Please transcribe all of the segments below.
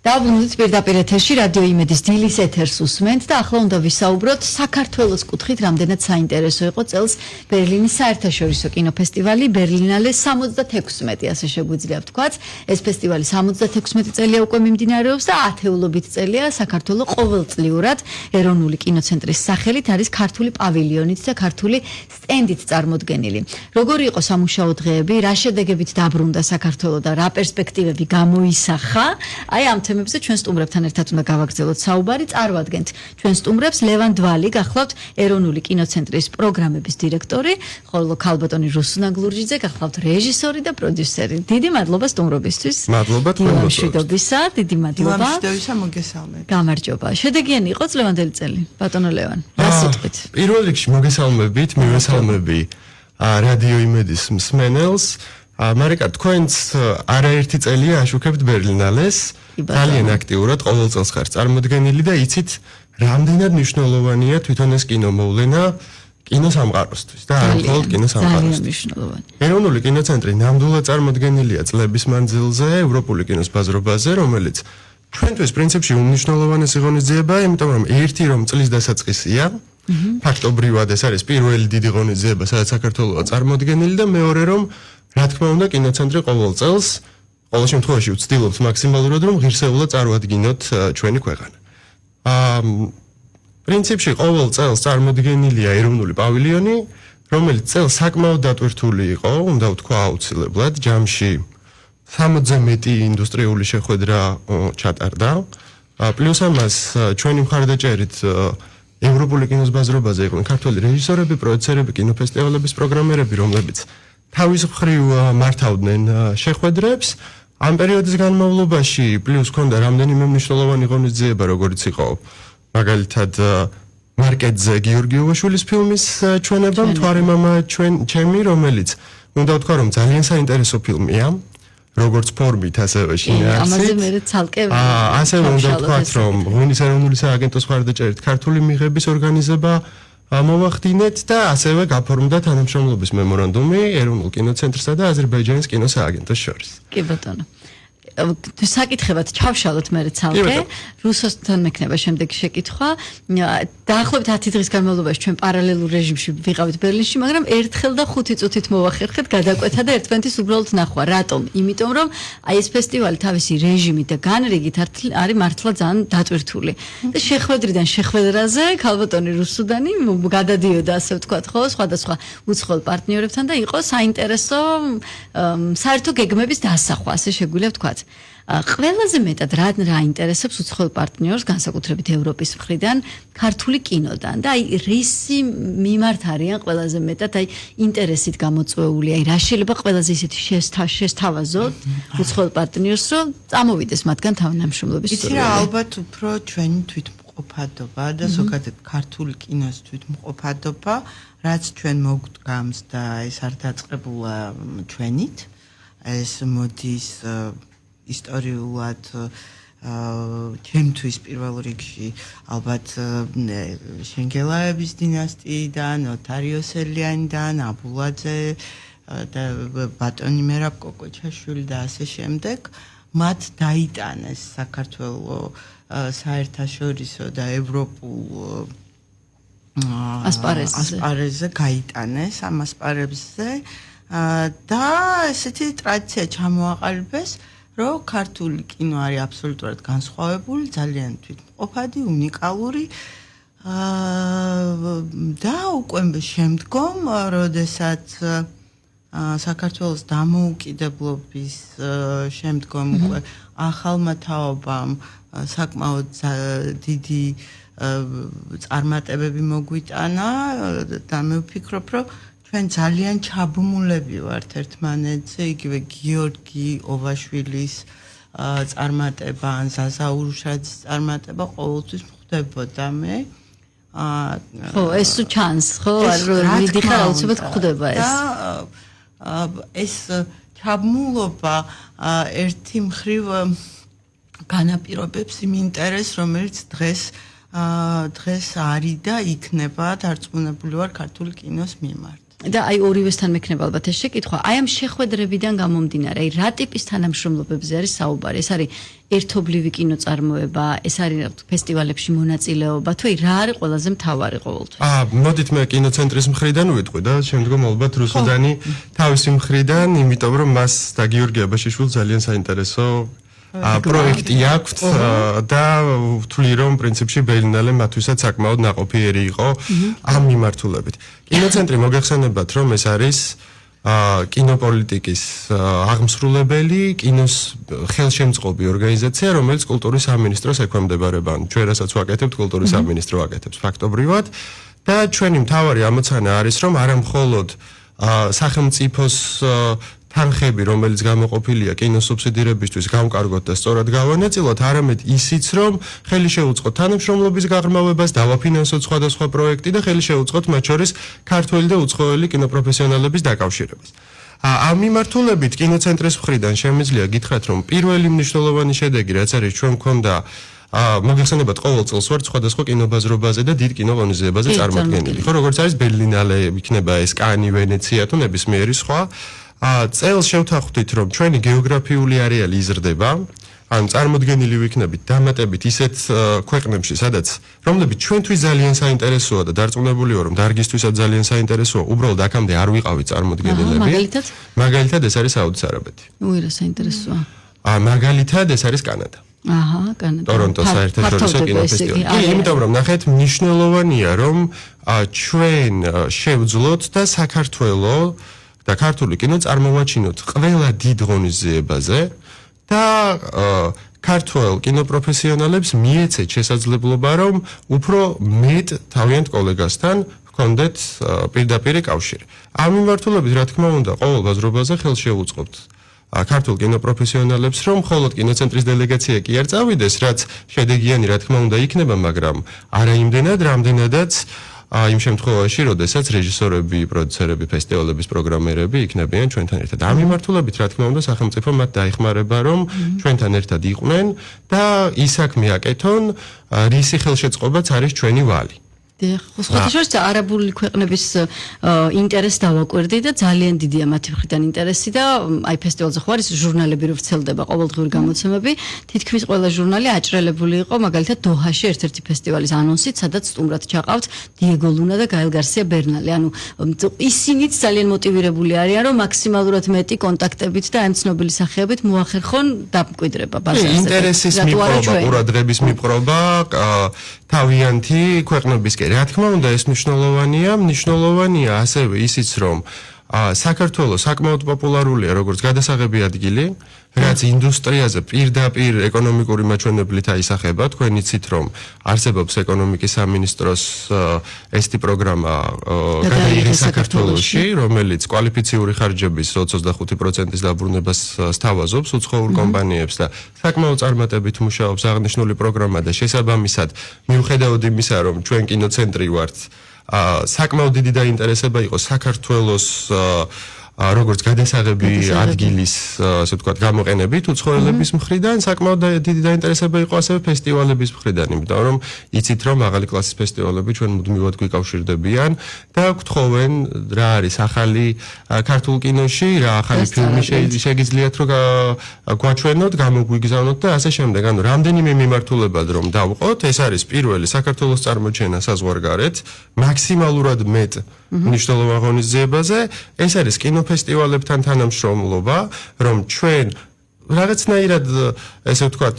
Დაბრუნდით პირდაპირ ეთერში რადიო იმედის დილის ეთერს უსმენთ და ახლა უნდა ვისაუბროთ საქართველოს კუთხით რამდენად საინტერესო იყო წელს ბერლინის საერთაშორისო კინოფესტივალი ბერლინალე 76 ასე შეგვიძლია ვთქვათ. ეს ფესტივალი 76 წელია უკვე მიმდინარეობს და ათეულობით წელია საქართველოს ყოველწლიურად ეროვნული კინოცენტრის სახელით არის ქართული პავილიონით და ქართული სტენდით წარმოდგენილი. Როგორი იყო სამუშაო დღეები, რა შედეგებით დაბრუნდა საქართველოს და რა პერსპექტივები გამოისახა? Აი ამ თემებზე ჩვენ სტუმრებთან ერთად უნდა გავაგრძელოთ საუბარი. წარვადგენთ ჩვენ სტუმრებს ლევან დვალი, გახლავთ ეროვნული კინოცენტრის პროგრამების დირექტორი, ხოლო ქალბატონი რუსუნა გლურჯიძე, გახლავთ რეჟისორი და პროდიუსერი. დიდი მადლობა სტუმრობისთვის. მადლობა თქვენმშვიდობისა, დიდი მადლობა. მშვიდობისა, მოგესალმებით. გამარჯობა. შედეგიანი იყო წლევანდელი წელი, ბატონო ლევან. რა სიტყვით? პირველ რიგში მოგესალმებით, მივესალმები რადიო იმედის მსმენელს. მარიკა, თქვენც არაერთი წელია აშუქებთ ბერლინალეს. ძალიან აქტიურად ყოველ წელს ხართ წარმოდგენილი და იცით რამდენად მნიშვნელოვანია თვითონ ეს კინომოვლენა კინოსამყაროსთვის და არ მხოლოდ კინოსამყაროსთვის. ეროვნული კინოცენტრი ნამდვილად წარმოდგენილია წლების მანძილზე ევროპული კინოს ბაზრობაზე, რომელიც ჩვენთვის პრინციპში უმნიშვნელოვანესი ღონისძიებაა, იმიტომ რომ ერთი რომ წლის დასაწყისია, ფაქტობრივად ეს არის პირველი დიდი ღონისძიება, სადაც საქართველოა წარმოდგენილი და მეორე რომ რა თქმა უნდა კინოცენტრი ყოველ წელს ყოველ შემთხვევაში ვცდილობთ მაქსიმალურად რომ ღირსეულად წარვადგინოთ ჩვენი ქვეყანა. პრინციპში ყოველ წელს წარმოდგენილია ეროვნული პავილიონი, რომელიც წელს საკმაოდ დატვირთული იყო, უნდა ვთქვა აუცილებლად, ჯამში 60-ზე მეტი ინდუსტრიული შეხვედრა ჩატარდა. პლუს ამას ჩვენი მხარდაჭერით ევროპული კინოს ბაზრობაზე იყვნენ ქართველი რეჟისორები, პროდიუსერები, კინოფესტივალების პროგრამერები, რომლებიც თავის მხრივ მართავდნენ შეხვედრებს. ამ პერიოდის განმავლობაში პლუს ქონდა რამდენიმე მნიშვნელოვანი ღონისძიება, როგორც იყო მაგალითად მარკეტზე გიორგიოვაშვილის ფილმის ჩვენება, მთვარე მამა ჩემი, რომელიც უნდა ვთქვა, რომ ძალიან საინტერესო ფილმია, როგორც ფორმით, ასევე შინაარსით. ამაზე მე ცალკე ასევე უნდა ვთქვათ, რომ ღვინის ეროვნული სააგენტოს მხარდაჭერით ქართული მიღების ორგანიზება მოვახდინეთ და ასევე გაფორმდა თანამშრომლობის მემორანდუმი ეროვნულ კინოცენტრსა და აზერბაიჯანის კინოსააგენტოს შორის. კი ბატონო. საკითხებად ჩავშალოთ მე ცალკე. რუსოსთან მექნება შემდეგი შეკითხვა. დაახლოებით 10 დღის განმავლობაში ჩვენ პარალელურ რეჟიმში ვიყავით ბერლინში, მაგრამ ერთხელ და 5 წუთით მოვახერხეთ გადაკვეთა და ერთმანეთის უბრალოდ ნახვა. რატომ? იმიტომ რომ აი ეს ფესტივალი თავისი რეჟიმით და განრიგით არის მართლა ძალიან დატვირთული. და შეხვედრიდან შეხვედრაზე ქალბატონი რუსუდანი გადადიოდა, ასე ვთქვათ, ხო, სხვადასხვა უცხოელ პარტნიორებთან და იყო საინტერესო საერთო გეგმების დასახვა, ასე შეგვიძლია ვთქვათ. ყველაზე მეტად რა ინტერესებს უცხოელ პარტნიორს, განსაკუთრებით ევროპის მხრიდან, ქართული კინოდან და აი რისი მიმართ არიან ყველაზე მეტად აი ინტერესით გამოწვეული, აი რა შეიძლება ყველაზე ისეთი შესთავაზოთ უცხოელ პარტნიორს, რომ წამოვიდეს მათგან თანამშრომლობის სურვილი. იცი რა, ალბათ უფრო ჩვენი თვითმყოფადობა და ზოგადად ქართული კინოს თვითმყოფადობა, რაც ჩვენ მოგვდგამს და ეს არ დაწყებულა ჩვენით, ეს მოდის ისტორიულად ჩემთვის პირველ რიგში ალბათ შენგელაების დინასტიიდან, ოთარიოსელიანიდან, აბულაძე და ბატონი მერაბ კოკოჩაშვილი და ასე შემდეგ მათ დაიტანეს საქართველოს საერთაშორისო და ევროპულ ასპარეზზე გაიტანეს ამ ასპარეზზე და ესეთი ტრადიცია ჩამოაყალიბეს, რომ ქართული კინო არის აბსოლუტურად განსხვავებული, ძალიან თვითმყოფადი, უნიკალური და უკვე შემდგომ, როდესაც საქართველოს დამოუკიდებლობის შემდგომ უკვე ახალმა თაობამ საკმაოდ დიდი წარმატებები მოგვიტანა და მე ვფიქრობ, რომ ჩვენ ძალიან ჩაბმულები ვართ ერთმანეთზე, იგივე გიორგი ოვაშვილის წარმატება, ან ზაზა ურუშაძის წარმატება ყოველთვის ხვდებოდა მე. ხო, ეს ჩანს, ხო, მიდიხარ აუცილებლად ხვდება ეს. ეს ჩაბმულობა ერთი მხრივ განაპირობებს იმ ინტერესს, რომელიც დღეს არის და იქნება დარწმუნებული ვარ ქართული კინოს მიმართ. და აი ორივესთან მექნება ალბათ ეს შეკითხვა. აი ამ შეხვედრებიდან გამომდინარე, აი რა ტიპის თანამშრომლობებზე არის საუბარი? ეს არის ერთობლივი კინოწარმოება, ეს არის ფესტივალებში მონაწილეობა, თუ აი რა არის ყველაზე მთავარი ყოველთვის? მოდით მე კინოცენტრის მხრიდან ვიტყვი და შემდგომ ალბათ რუსუდანი თავისი მხრიდან, იმიტომ რომ მას და გიორგი აბაშიშვილს ძალიან საინტერესო პროექტი აქვთ და ვთვლი რომ პრინციპში ბერლინალე მათთვისაც საკმაოდ ნაყოფიერი იყო ამ მიმართულებით. კინოცენტრი მოგეხსენებათ რომ ეს არის კინოპოლიტიკის აღმსრულებელი, კინოს ხელშემწყობი ორგანიზაცია, რომელიც კულტურის სამინისტროს ექვემდებარება. ჩვენ რასაც ვაკეთებთ, კულტურის სამინისტრო აკეთებს ფაქტობრივად და ჩვენი მთავარი ამოცანა არის რომ არა მხოლოდ სახელმწიფოს თანხები, რომელიც გამოყოფილია კინოს სუბსიდირებისთვის, გავკარგოთ და სწორად გავანაწილოთ, არამედ ისიც, რომ ხელი შეუწყოთ თანამშრომლობის გაღრმავებას, დავაფინანსოთ სხვადასხვა პროექტი და ხელი შეუწყოთ მათ შორის ქართველი და უცხოელი კინოპროფესიონალების დაკავშირებას. ამ მიმართულებით კინოცენტრის მხრიდან შემიძლია გითხრათ, რომ პირველი მნიშვნელოვანი შედეგი, რაც არის ჩვენ მქონდა მოგეხსენებათ ყოველ წელს ვართ სხვადასხვა კინობაზრობაზე და დიდ კინოღონისძიებაზე წარმოდგენილი. ხო, როგორც არის ბერლინალე, იქნება ეს კანი, ვენეცია თუ ნებისმიერი სხვა წელს შევთანხმდით, რომ ჩვენი გეოგრაფიული არეალი იზრდება, ან წარმოდგენილი ვიქნებით დამატებით ისეთ ქვეყნებში, სადაც რომლებიც ჩვენთვის ძალიან საინტერესოა და დარწმუნებული ვარ, რომ დარგისთვისაც ძალიან საინტერესოა, უბრალოდ აქამდე არ ვიყავით წარმოდგენილები. მაგალითად ეს არის საუდის არაბეთი. რა საინტერესოა. მაგალითად ეს არის კანადა. კანადა. ტორონტოს საერთაშორისო კინოფესტივალი. იმიტომ რომ ნახეთ, მნიშვნელოვანია, რომ ჩვენ შევძლოთ და საქართველოს და ქართული კინო წარმოვაჩინოთ ყველა დიდ ღონისძიებაზე და ქართველ კინოპროფესიონალებს მიეცეთ შესაძლებლობა, რომ უფრო მეტ თავიანთ კოლეგასთან ჰქონდეთ პირდაპირი კავშირი. ამ მიმართულებით, რა თქმა უნდა, ყოველ ბაზრობაზე ხელს შევუწყობთ ქართულ კინოპროფესიონალებს, რომ მხოლოდ კინოცენტრის დელეგაცია კი არ წავიდეს, რაც შედეგიანი, რა თქმა უნდა, იქნება, მაგრამ არა იმდენად, რამდენადაც იმ შემთხვევაში, როდესაც რეჟისორები, პროდიუსერები, ფესტივალების პროგრამერები იქნებიან ჩვენთან ერთად. ამ მიმართულებით, რა თქმა უნდა, სახელმწიფო მათ დაიხმარება, რომ ჩვენთან ერთად იყვნენ და ის საქმე აკეთონ, რისი ხელშეწყობაც არის ჩვენი ვალი. ხოთაშორს არაბული ქვეყნების ინტერესი დავაკვირდი და ძალიან დიდია მათი მხრიდან ინტერესი და აი ფესტივალზე ხო არის ჟურნალები რო ვრცელდება ყოველდღიური გამოცემები, თითქმის ყველა ჟურნალი აჭრელებული იყო, მაგალითად დოჰაში ერთ-ერთი ფესტივალის ანონსით, სადაც სტუმრად ჩაყავთ დიეგო ლუნა და გაელ გარსია ბერნალე. ანუ ისინიც ძალიან მოტივირებული არიან, რომ მაქსიმალურად მეტი კონტაქტებით და ან ცნობილი სახეებით მოახერხონ დამკვიდრება ბაზარზე. ინტერესის მიპყრობა, ყურადღების მიპყრობა თავიანთი ქვეყნებისკენ. რა თქმა უნდა, ეს მნიშვნელოვანია ასევე ისიც, რომ საქართველოს საკმაოდ პოპულარულია როგორც გადასაღები ადგილი, რაც ინდუსტრიაზე პირდაპირ ეკონომიკური მაჩვენებლით აისახება. თქვენ იცით, რომ არსებობს ეკონომიკის სამინისტროს ესეთი პროგრამა გადაიღეს საქართველოში, რომელიც კვალიფიციური ხარჯების 25%-ის დაბრუნებას სთავაზობს უცხოურ კომპანიებს და საკმაოდ წარმატებით მუშაობს აღნიშნული პროგრამა და შესაბამისად, მიუხედავად იმისა, რომ ჩვენ კინოცენტრი ვართ, საკმაოდ დიდი დაინტერესება იყო საქართველოს როგორც გადასაღები ადგილის, ასე ვთქვათ, გამოყენებით უცხოელების მხრიდან, საკმაოდ დიდი დაინტერესება იყო ასევე ფესტივალების მხრიდან, იმიტომ რომ იცით, რომ მაღალი კლასის ფესტივალები ჩვენ მუდმივად გვიკავშირდებიან და გთხოვენ, რა არის ახალი ქართულ კინოში, რა ახალი ფილმი შეგიძლიათ რომ გვაჩვენოთ, გამოგვიგზავნოთ და ასე შემდეგ. ანუ რამდენიმე მიმართულებად რომ დავყოთ, ეს არის პირველი საქართველოს წარმოჩენა საზღვარგარეთ, მაქსიმალურად მეტ მნიშვნელოვან ღონისძიებაზე, ეს არის კინოფესტივალებთან თანამშრომლობა, რომ ჩვენ რაღაცნაირად, ესე ვთქვათ,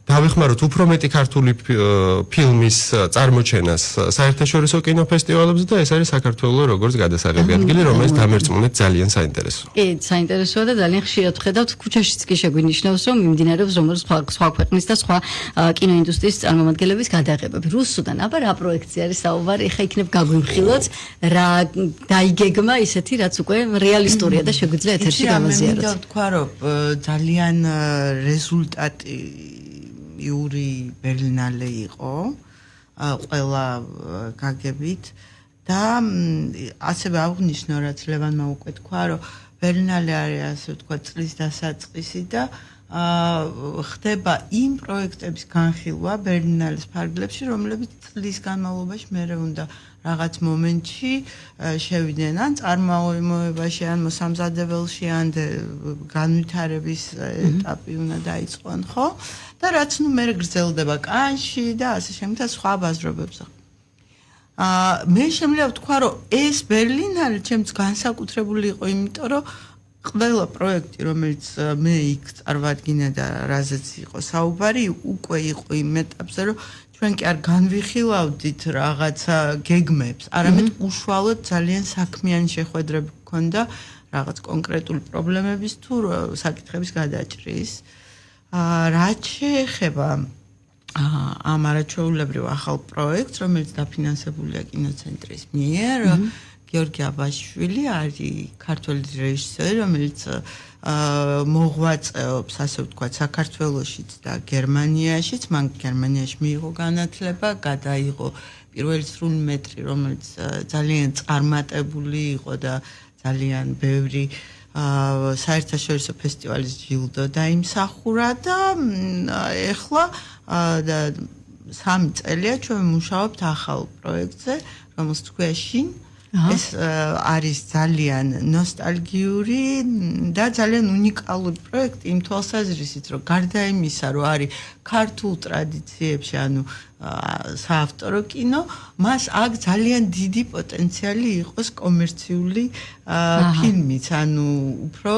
დავეხმაროთ უფრო მეტი ქართული ფილმის წარმოჩენას საერთაშორისო კინოფესტივალებზე და ეს არის საქართველოს როგორც გადასაღები ადგილი, რომელიც დამერწმუნეთ ძალიან საინტერესოა. კი, საინტერესოა და ძალიან ხშირად ვხედავთ, ქუჩაშიც კი შეგვინიშნავს, რომ მიმდინარეობს რომელიც სხვა ქვეყნის და სხვა კინოინდუსტრიის წარმომადგენლების გადაღებები. რუსუდან, აბა რა პროექტი არის საუბარი, ეხა იქნებ გაგვიმხილოთ, რა დაიგეგმა ისეთი, რაც უკვე რეალისტურია და შეგვიძლია ეთერში გავაზიაროთ. მინდა ვთქვა, რომ ძალიან რეზულტატი იური ბერლინალე იყო ყველა გაგებით და ასევე აღნიშნო, რაც ლევანმა უკვე თქვა, რომ ბერლინალე არის ასე ვთქვათ წლის დასაწყისი და ხდება იმ პროექტების განხილვა ბერლინალის ფარგლებში, რომლებიც წლის განმავლობაში მერე უნდა რაღაც მომენტში შევიდნენ ან წარმოებაში, ან მოსამზადებელში, ან განვითარების ეტაპი უნდა დაიწყონ, ხო? და რაც ნუ მერე გრძელდება კანში და ასე შემდეგ და სხვა ბაზრობებზე. მე შემიძლია ვთქვა, რომ ეს ბერლინალი ჩემს განსაკუთრებული იყო, იმიტომ რომ ყველა პროექტი, რომელიც მე იქ წარვადგინა და რაზეც იყო საუბარი, უკვე იყო იმ ეტაპზე, რომ ჩვენ კი არ განვიხილავდით რაღაცა გეგმებს, არამედ უშუალოდ ძალიან საქმიანი შეხვედრები გქონდა რაღაც კონკრეტული პრობლემების თუ საკითხების გადაჭრის. რაც შეეხება ამ არაჩვეულებრივ ახალ პროექტს, რომელიც დაფინანსებულია კინოცენტრის მიერ, გიორგი აბაშვილი არის ქართველი რეჟისორი, რომელიც მოღვაწეობს, ასე ვთქვათ, საქართველოშიც და გერმანიაშიც. მან გერმანიაში მიიღო განათლება, გადაიღო პირველი სრული მეტრი, რომელიც ძალიან წარმატებული იყო და ძალიან ბევრი საერთაშორისო ფესტივალის ჯილდო დაიმსახურა და ეხლა და 3 წელია ჩვენ მუშაობთ ახალ პროექტზე, რომელსაც თქვია შინ. ეს არის ძალიან ნოსტალგიური და ძალიან უნიკალური პროექტი იმ თვალსაზრისით, რომ გარდა იმისა, რომ არის ქართულ ტრადიციებში, ანუ საავტორო კინო, მას აქ ძალიან დიდი პოტენციალი იყოს კომერციული ფილმიც, ანუ უფრო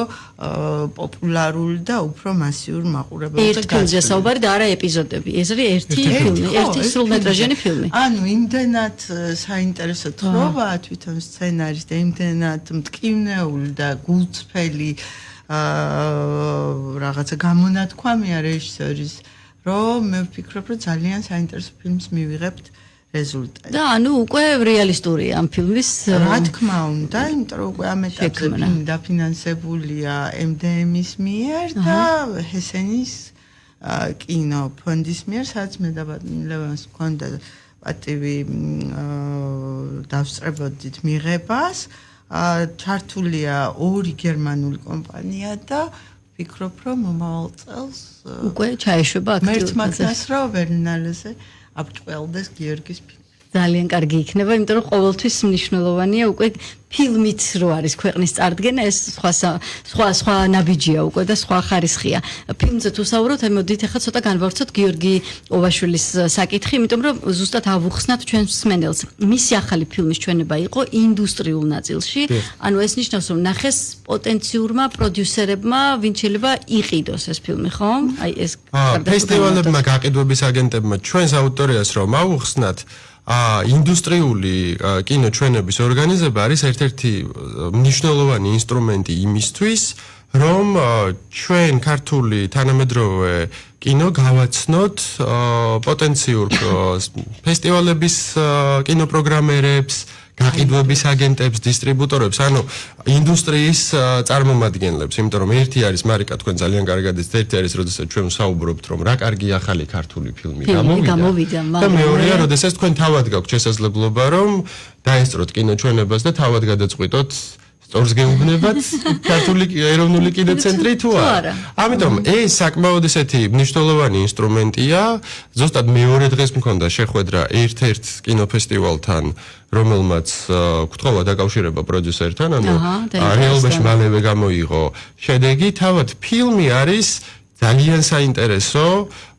პოპულარული და უფრო მასიური მაყურებელთა ერთ ფილმზე საუბარი და არა ეპიზოდები. ეს არის ერთი ფილმი, ერთი სრულმეტრაჟიანი ფილმი. ანუ იმდენად საინტერესო თხრობაა თვითონ სცენარის და იმდენად მტკივნეული და გულწრფელი რაღაცა გამონათქვამია რეჟისორის, რომ მე ვფიქრობ, რომ ძალიან საინტერესო ფილმს მივიღებთ რეზულტატი. და ანუ უკვე რეალისტურია ამ ფილმის რა თქმა უნდა, იმიტომ რომ უკვე ამ ეტაპზე ფილმი დაფინანსებულია MDM-ის მიერ და ჰესენის კინოფონდის მიერ, სადაც მე და ლევანს მქონდა პატივი დავსწრებოდით მიღებას. ჩართულია 2 გერმანული კომპანია და ვფიქრობ, რომ მომავალ წელს უკვე ჩაეშვება აქტიურად. მერცმაკნას რო ბერლინალეზე აბჭყველდეს გიორგის ფილმი. ძალიან კარგი იქნება, იმიტომ რომ ყოველთვის მნიშვნელოვანია უკვე ფილმით რო არის ქვეყნის წარდგენა, ეს სხვა ნაბიჯია უკვე და სხვა ხარისხია. ფილმზე თუ საუბრობთ, მოდით ახლა ცოტა განვავრცოთ გიორგი ოვაშვილის საკითხი, იმიტომ რომ ზუსტად ავუხსნათ ჩვენს მსმენელს. მისი ახალი ფილმის ჩვენება იყო ინდუსტრიულ ნაწილში, ანუ ეს ნიშნავს, რომ ნახეს პოტენციურმა პროდიუსერებმა, ვინც შეიძლება იყიდოს ეს ფილმი, ხო? აი ეს ფესტივალებმა, გაყიდვების აგენტებმა ჩვენს აუდიტორიას რომ ავუხსნათ ინდუსტრიული კინოჩვენების ორგანიზება არის ერთ-ერთი მნიშვნელოვანი ინსტრუმენტი იმისთვის, რომ ჩვენ ქართული თანამედროვე კინო გავაცნოთ პოტენციურ ფესტივალების კინოპროგრამერებს, გაყიდვების აგენტებს, დისტრიბუტორებს, ანუ ინდუსტრიის წარმომადგენლებს, იმიტომ რომ ერთი არის მარიკა, თქვენ ძალიან კარგად იცით, ერთი არის, როდესაც ჩვენ ვსაუბრობთ, რომ რა კარგი ახალი ქართული ფილმი გამოვიდა და მეორეა, როდესაც თქვენ თავად გაქვთ შესაძლებლობა, რომ დაესწროთ კინოჩვენებას და თავად გადაწყვიტოთ სწორს გეუბნებათ ქართული ეროვნული კინოცენტრი თუ არა. ამიტომ ეს საკმაოდ ესეთი მნიშვნელოვანი ინსტრუმენტია. ზუსტად მეორე დღეს მქონდა შეხვედრა ერთ-ერთ კინოფესტივალთან, რომელმაც გთხოვა დაკავშირება პროდიუსერთან, ანუ რეალობაში მალევე გამოიღო შედეგი. თავად ფილმი არის ძალიან საინტერესო.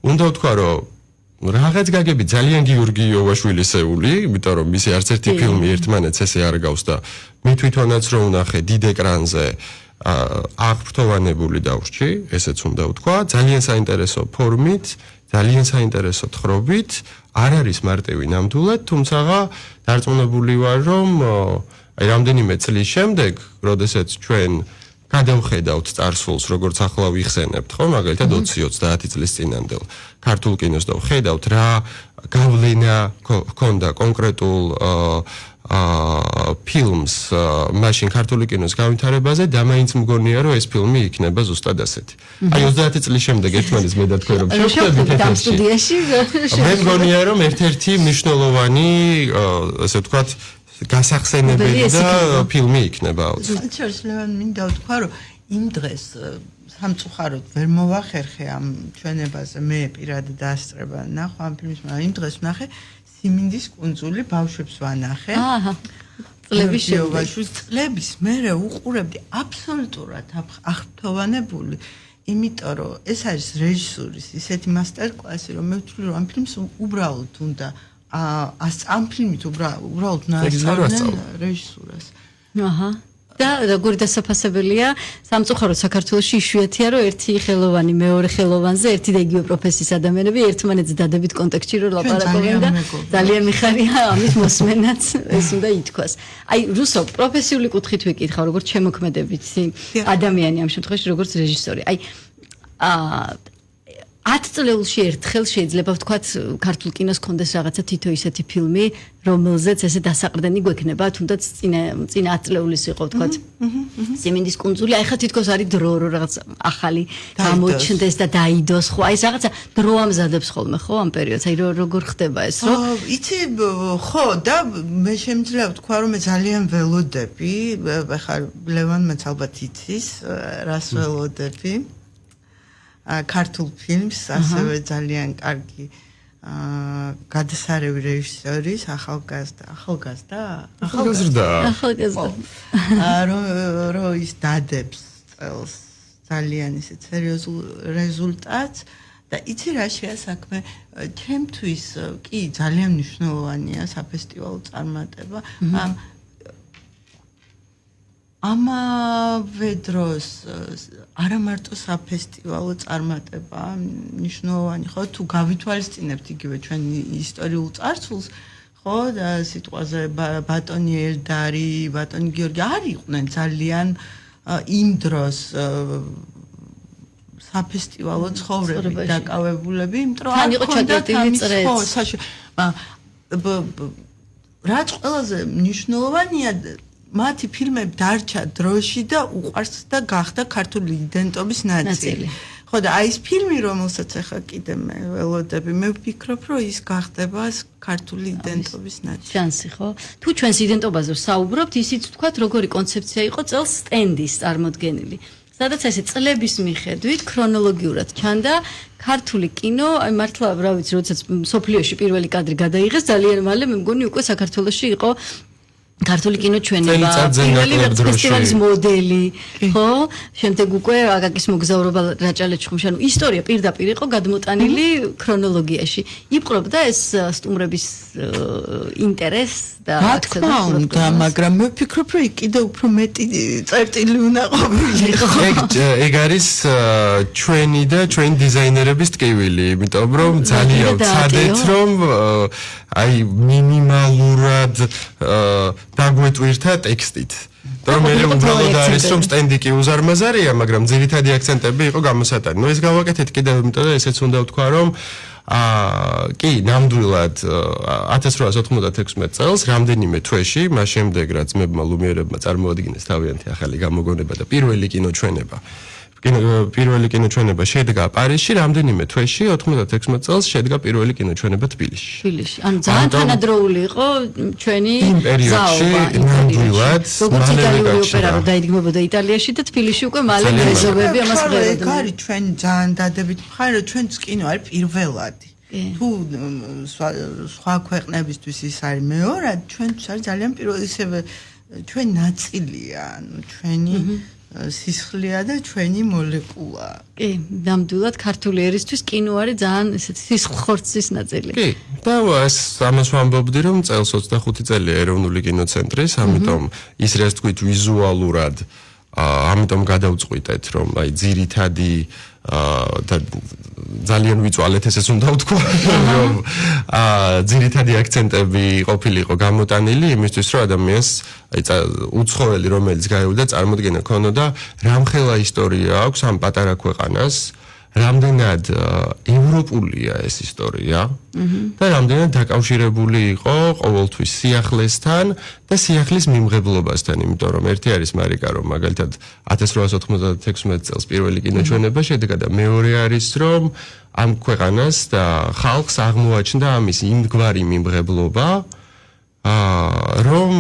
უნდა ვთქვა, რომ რაღაც გაგები ძალიან გიორგი ოვაშვილისეული, იმიტომ რომ მისი არც ერთი ფილმი ერთმანეთს ესე არ გავს და მე თვითონაც რო ვნახე დიდ ეკრანზე აღფრთოვანებული დავრჩი, ესეც უნდა ვთქვა, ძალიან საინტერესო ფორმით, ძალიან საინტერესო თხრობით, არ არის მარტივი ნამდვილად, თუმცა დარწმუნებული ვარ, რომ აი რამდენიმე წლის შემდეგ, როდესაც ჩვენ გადავხედავთ წარსულს, როგორც ახლა ვიხსენებთ, ხო, მაგალითად 20-30 წლის წინანდელ ქართულ კინოს და ვხედავთ რა გავლენა ჰქონდა კონკრეტულ ფილმს მაშინ ქართული კინოს განვითარებაზე და მაინც მგონია, რომ ეს ფილმი იქნება ზუსტად ასეთი. აი 30 წლის შემდეგ ერთმანეთს მე და თქვენ რომ შევხვდებით სტუდიაში. მე მგონია, რომ ერთ-ერთი მნიშვნელოვანი, ასე ვთქვათ, გასახსენებელი და ფილმი იქნება. ზუსტად ლევან მინდა ვთქვა, რომ იმ დღეს სამწუხაროდ ვერ მოვახერხე ამ ჩვენებაზე მე პირადად დასწრება ნახვა ამ ფილმის, მაგრამ იმ დღეს ვნახე სიმინდის კუნძული, ბავშვებს ვანახე. აჰა. წლების წლების მერე უყურებდი აბსოლუტურად აღფრთოვანებული, იმიტომ რომ ეს არის რეჟისურის ისეთი მასტერკლასი, რომ მე ვთვლი, რომ ამ ფილმს უბრალოდ უნდა ამ ფილმით უბრალოდ ნაასწავლენ რეჟისურას. აჰა. და როგორი დასაფასებელია სამწუხაროდ საქართველოში იშვიათია რომ ერთი ხელოვანი მეორე ხელოვანზე ერთი და იგივე პროფესიის ადამიანები ერთმანეთს დადებით კონტექსტში რომ ლაპარაკობენ და ძალიან მიხარია ამის მოსმენაც ეს უნდა ითქვას. აი რუსო პროფესიული კუთხით ვიკითხავ როგორც შემოქმედებით ადამიანი ამ შემთხვევაში როგორც რეჟისორი. აი 10 წლებში ერთხელ შეიძლება ვთქვათ ქართულ კინოს კონდეს რაღაცა თითო ისეთი ფილმი რომელზეც ესე დასაყრდენი გვექნება თუნდაც წინა 10 წლეულის იყო ვთქვათ სიმინდის კუნძული აი ხა თითქოს არის დრო რომ რაღაც ახალი გამოჩნდეს და დაიდოს ხო აი ეს რაღაცა დრო ამზადებს ხოლმე ხო ამ პერიოდს აი როგორ ხდება ეს რომ იცი ხო და მე შემიძლია ვთქვა რომ მე ძალიან ველოდები ხა ლევანმაც ალბათ იცის რას ველოდები ქართულ ფილმს ასევე ძალიან კარგი გადასარევი რეჟისორის ახალგაზრდა რო ის დადებს წელს ძალიან ისე სერიოზულ რეზულტატს და იცი რა შეასაქმე ჩემთვის კი ძალიან მნიშვნელოვანია საფესტივალო წარმატება ამავე დროს არა მარტო საფესტივალო წარმატება მნიშვნელოვანი ხო თუ გავითვალისწინებთ იგივე ჩვენ ისტორიულ წარსულს ხო და სიტყვაზე ბატონი ელდარი, ბატონი გიორგი არიყვნენ ძალიან იმ დროს საფესტივალო ცხოვრებით დაკავებულები, იმიტომ რომ თან იყო ჩაკეტილი წრეც. ხო, რაც ყველაზე მნიშვნელოვანია მათი ფილმები დარჩა დროში და უყვარს და გახდა ქართული იდენტობის ნაწილი. ხო და აი ეს ფილმი რომელსაც ახლა კიდე მე ველოდები მე ვფიქრობ რომ ის გახდება ქართული იდენტობის ნაწილი. შანსი ხო? თუ ჩვენს იდენტობაზე საუბრობთ, ისიც თქვათ როგორი კონცეფცია იყო წელს სტენდის წარმოდგენილი. სადაც ესე წლების მიხედვით ქრონოლოგიურად ჩანდა ქართული კინო, აი მართლა რა ვიცი, როდესაც სოფლიოში პირველი კადრი გადაიღეს, ძალიან მალე მე მგონი უკვე საქართველოში იყო ქართული კინო ჩვენება, პირველი ფესტივალის მოდელი, ხო? შემდეგ უკვე აკაკის მოგზაურობა რაჭალეთში, ანუ ისტორია პირდაპირ იყო გადმოტანილი ქრონოლოგიაში. იპყრობდა ეს სტუმრების ინტერესს და თქმა უნდა, მაგრამ მე ვფიქრობ, რომ კიდევ უფრო მეტი წერტილი უნდა ყოფილიყო. ეგ არის ჩვენი და ჩვენ დიზაინერების ტკივილი, იმიტომ რომ ძალიან ცადეთ რომ აი მინიმალურად დაგვეტვირთა ტექსტით. და მე უბრალოდ არის რომ სტენდი კი უზარმაზარია, მაგრამ ძირითადი აქცენტები იყო გამოსატანი. ნუ ეს გავაკეთეთ კიდევ, იმიტომ რომ ესეც უნდა ვთქვა რომ კი, ნამდვილად 1896 წელს რამდენიმე თვეში, მას შემდეგ რაც ძმებმა ლუმიერებმა წარმოადგინეს თავიანთი ახალი გამოგონება და პირველი კინოჩვენება შედგა პარიზში, რამდენიმე თვეში 96 წელს შედგა პირველი კინოჩვენება თბილისში. თბილისში. ანუ ძალიან თანადროული იყო ჩვენი ზაობა ნამდვილად. როგორც იტალიური ოპერა რომ დაიდგმებოდა იტალიაში და თბილისში უკვე მალე მეზობები ამას ხედავდნენ. ეგ არის ჩვენ ძალიან დადებით მხარი, რომ ჩვენც კინო არის პირველადი. თუ სხვა ქვეყნებისთვის ის არის მეორად, ჩვენთვის არის ძალიან პირველი ისევე ჩვენ ნაწილია, ანუ ჩვენი სისხლია და ჩვენი მოლეკულა. კი, ნამდვილად ქართული ერისთვის კინო არის ძალიან ესეთი სისხლხორცის ნაწილი. კი, და ამას ვამბობდი რომ წელს 25 წელია ეროვნული კინოცენტრის, ამიტომ ის რაც თქვით ვიზუალურად, ამიტომ გადავწყვიტეთ რომ აი ძირითადი და ძალიან ვიწვალეთ ესეც უნდა ვთქვა რომ ძირითადი აქცენტები ყოფილიყო გამოტანილი იმისთვის რომ ადამიანს აი უცხოელი რომელიც გაიუდა წარმოდგენა ქონოდა რამხელა ისტორია აქვს ამ პატარა ქვეყანას რამდენად ევროპულია ეს ისტორია და რამდენად დაკავშირებული იყო ყოველთვის სიახლესთან და სიახლის მიმღებლობასთან, იმიტომ რომ ერთი არის მარიკა, რომ მაგალითად 1896 წელს პირველი კინოჩვენება შედგა და მეორე არის, რომ ამ ქვეყანას და ხალხს აღმოაჩნდა ამის იმგვარი მიმღებლობა, რომ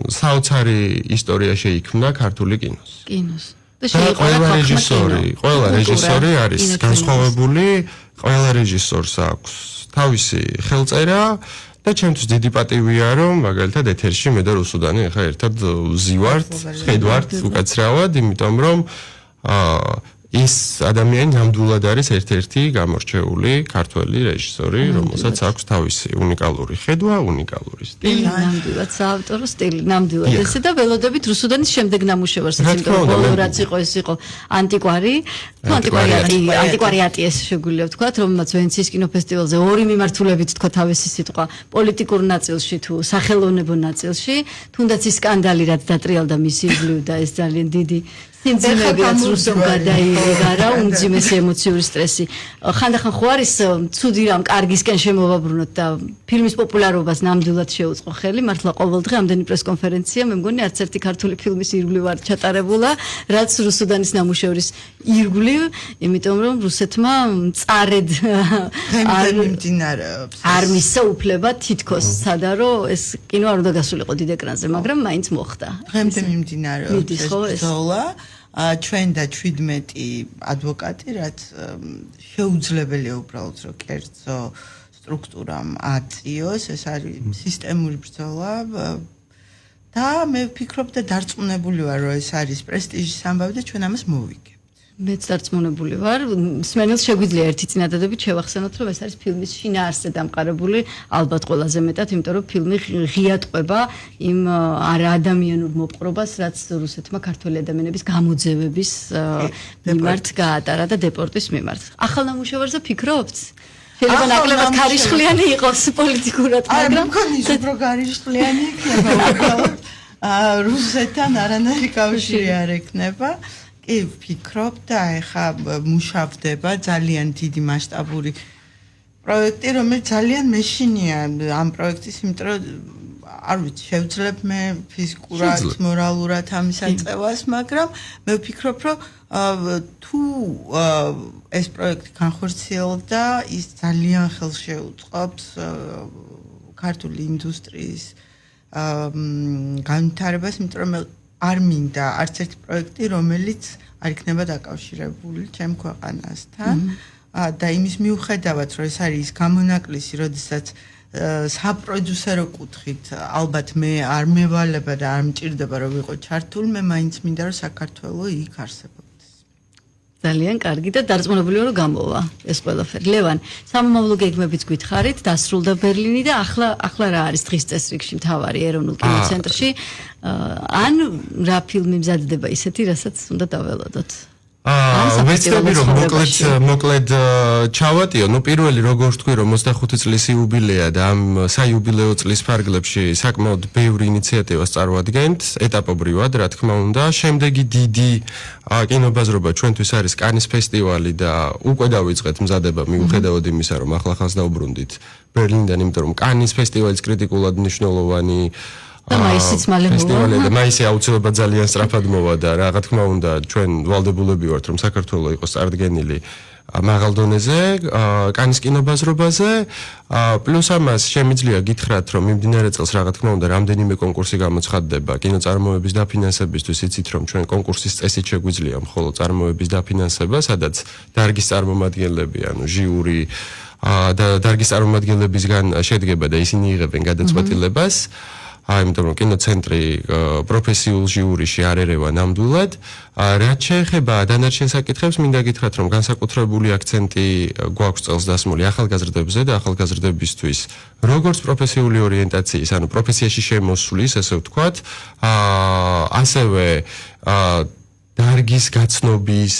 საოცარი ისტორია შეიქმნა ქართული კინოს. ყველა რეჟისორი არის განსხვავებული, ყველა რეჟისორს აქვს თავისი ხელწერა და ჩემთვის დიდი პატივია რომ მაგალითად ეთერში მე და რუსუდანი ახლა ერთად ვზივართ, ხედავთ უკაცრავად, იმიტომ რომ ის ადამიანი ნამდვილად არის ერთ-ერთი გამორჩეული ქართველი რეჟისორი, რომელსაც აქვს თავისი უნიკალური ხედვა, უნიკალური სტილი. ნამდვილად საავტორო სტილი, ნამდვილად. ესე და ველოდებით რუსუდანის შემდეგ ნამუშევარსაც, იმიტომ რომ რაც იყო ეს იყო ანტიკვარი, ანტიკვარიატი ეს შეგვიძლია ვთქვათ, რომელმაც ვენეციის კინოფესტივალზე ორი მიმართულებით თქვა თავისი სიტყვა, პოლიტიკურ ნაწილში თუ სახელოვნებო ნაწილში, თუნდაც ის სკანდალი რაც დატრიალდა მისი იგლივ და ეს ძალიან დიდი სიმძიმეებიაც რუსომ გადაიღება რა, უმძიმესი ემოციური სტრესი. ხანდახან ხო არის ცუდი რამ კარგისკენ შემოვაბრუნოთ და ფილმის პოპულარობას ნამდვილად შეუწყო ხელი. მართლა ყოველდღე ამდენი პრესკონფერენცია, მე მგონი არც ერთი ქართული ფილმის ირგვლივ არ ჩატარებულა, რაც რუსუდანის ნამუშევრის ირგვლივ, იმიტომ რომ რუსეთმა მწარედ არ მისცა უფლება თითქოს სადარო ეს კინო არ უნდა გასულიყო დიდ ეკრანზე, მაგრამ მაინც მოხდა. დღემდე მიმდინარეობს ეს ბრძოლა. ჩვენ და 17 ადვოკატი, რაც შეუძლებელია უბრალოდ რომ კერძო სტრუქტურამ აწიოს, ეს არის სისტემური ბრძოლა და მე ვფიქრობ და დარწმუნებული ვარ, რომ ეს არის პრესტიჟის ამბავი და ჩვენ ამას მოვიგებთ. მეც დარწმუნებული ვარ. მსმენელს შეგვიძლია ერთი წინადადებით შევახსენოთ, რომ ეს არის ფილმის შინაარსზე დამყარებული, ალბათ ყველაზე მეტად, იმიტომ რომ ფილმი ღიად ყვება იმ არაადამიანურ მოპყრობას, რაც რუსეთმა ქართველი ადამიანების გამოძევების მიმართ გაატარა და დეპორტის მიმართ. ახალ ნამუშევარზე ფიქრობთ? შეიძლება ნაკლებად ქარიშხლიანი იყოს პოლიტიკურად, მაგრამ მგონი უფრო ქარიშხლიანი იქნება უბრალოდ რუსეთთან არანაირი კავშირი არ ექნება. კი, ვფიქრობ და ეხა მუშავდება ძალიან დიდი მასშტაბური პროექტი, რომელიც ძალიან მეშინია ამ პროექტის, იმიტომ რომ არ ვიცი, შევძლებ მე ფიზიკურად, მორალურად ამის აწევას, მაგრამ მე ვფიქრობ, რომ თუ ეს პროექტი განხორციელდა, ის ძალიან ხელს შეუწყობს ქართული ინდუსტრიის განვითარებას, იმიტომ რომ არ მინდა არც ერთი პროექტი, რომელიც არ იქნება დაკავშირებული ჩემ ქვეყანასთან და იმის მიუხედავად, რომ ეს არის გამონაკლისი, როდესაც საპროდიუსერო კუთხით ალბათ მე არ მევალება და არ მჭირდება რომ ვიყო ჩართული, მე მაინც მინდა რომ საქართველოს იქ არსებობდეს. ძალიან კარგი და დარწმუნებული ვარ რომ გამოვა ეს ყველაფერი. ლევან, სამომავლო გეგმებიც გითხარით, დასრულდა ბერლინი და ახლა რა არის დღის წესრიგში მთავარი ეროვნულ კინოცენტრში? ან რა ფილმი მზადდება ისეთი, რასაც უნდა დაველოდოთ? ვეცდები რომ მოკლედ ჩავატიო, პირველი როგორც თქვი რომ 25 წლის იუბილეა და ამ საიუბილეო წლის ფარგლებში საკმაოდ ბევრი ინიციატივას წარმოადგენთ, ეტაპობრივად, რა თქმა უნდა. შემდეგი დიდი კინობაზრობა ჩვენთვის არის კანის ფესტივალი და უკვე დავიწყეთ მზადება მიუხედავად იმისა, რომ ახლა-ახალს დაუბრუნდით ბერლინიდან, იმიტომ რომ კანის ფესტივალის კრიტიკულად მნიშვნელოვანი და მაისიც მალე ფესტივალი და მაისი აუცილებლად ძალიან სწრაფად მოვა და რა თქმა უნდა ჩვენ ვალდებულები ვართ რომ საქართველოს იყოს წარდგენილი მაღალ დონეზე კანის კინობაზრობაზე პლუს ამას შემიძლია გითხრათ რომ მიმდინარე წელს რა თქმა უნდა რამდენიმე კონკურსი გამოცხადდება კინოწარმოების დაფინანსებისთვის იცით რომ ჩვენ კონკურსის წესით შეგვიძლია მხოლოდ წარმოების დაფინანსება სადაც დარგის წარმომადგენლები ანუ ჟიური და დარგის წარმომადგენლებისგან შედგება და ისინი იღებენ გადაწყვეტილებას იმიტომ რომ კინოცენტრი პროფესიულ ჟიურიში არ ერევა ნამდვილად. რაც შეეხება დანარჩენ საკითხებს, მინდა გითხრათ, რომ განსაკუთრებული აქცენტი გვაქვს წელს დასმული ახალგაზრდებზე და ახალგაზრდებისთვის, როგორც პროფესიული ორიენტაციის, ანუ პროფესიაში შემოსვლის, ესე ვთქვათ, ასევე დარგის გაცნობის,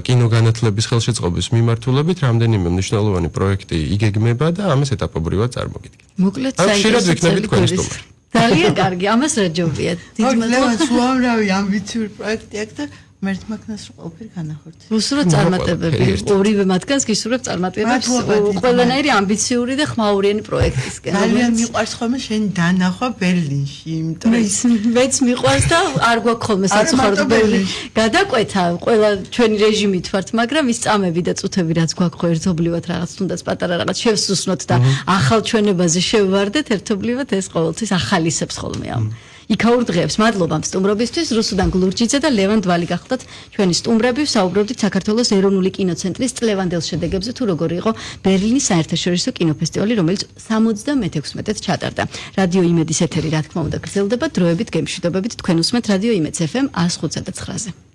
კინოგანათლების ხელშეწყობის მიმართულებით რამდენიმე მნიშვნელოვანი პროექტი იგეგმება და ამას ეტაპობრივად წარმოგიდგენთ. მოკლედ საინტერესო ძალიან კარგი, ამას რა ჯობია. ლევანს უამრავი ამბიციური პროექტი აქვს და მერტ მაგნას ყველაფერი განახორციელებს. უსურვებ წარმატებები, ორივე მათგანს გისურვებ წარმატებებს, ყველანაირი ამბიციური და ხმაურიანი პროექტისკენ. ძალიან მიყვარს ხოლმე შენი დანახვა ბერლინში, იმიტომ რომ მეც მიყვარს და არ გვაქვს ხოლმე საცხოვრებლად ბერლინში. გადაკვეთა, ყველა ჩვენი რეჟიმით ვართ, მაგრამ ის წამები და წუთები რაც გვაქვს ხო ერთობლივად რაღაც თუნდაც პატარა რაღაც შევსუსნოთ და ახალ ჩვენებაზე შევვარდეთ ერთობლივად ეს ყოველთვის ახალისებს ხოლმე ამ იქაურ დღეებს. მადლობა სტუმრობისთვის. რუსუდან გლურჯიძე და ლევან დვალი გახდათ ჩვენი სტუმრები. საუბრობდით საქართველოს ეროვნული კინოცენტრის წლევანდელ შედეგებზე თუ როგორი იყო ბერლინის საერთაშორისო კინოფესტივალი, რომელიც 76-ად ჩატარდა. რადიო იმედის ეთერი რა თქმა უნდა გრძელდება დროებით გემშვიდობებით თქვენ უსმენთ რადიო იმედს FM 105.9-ზე.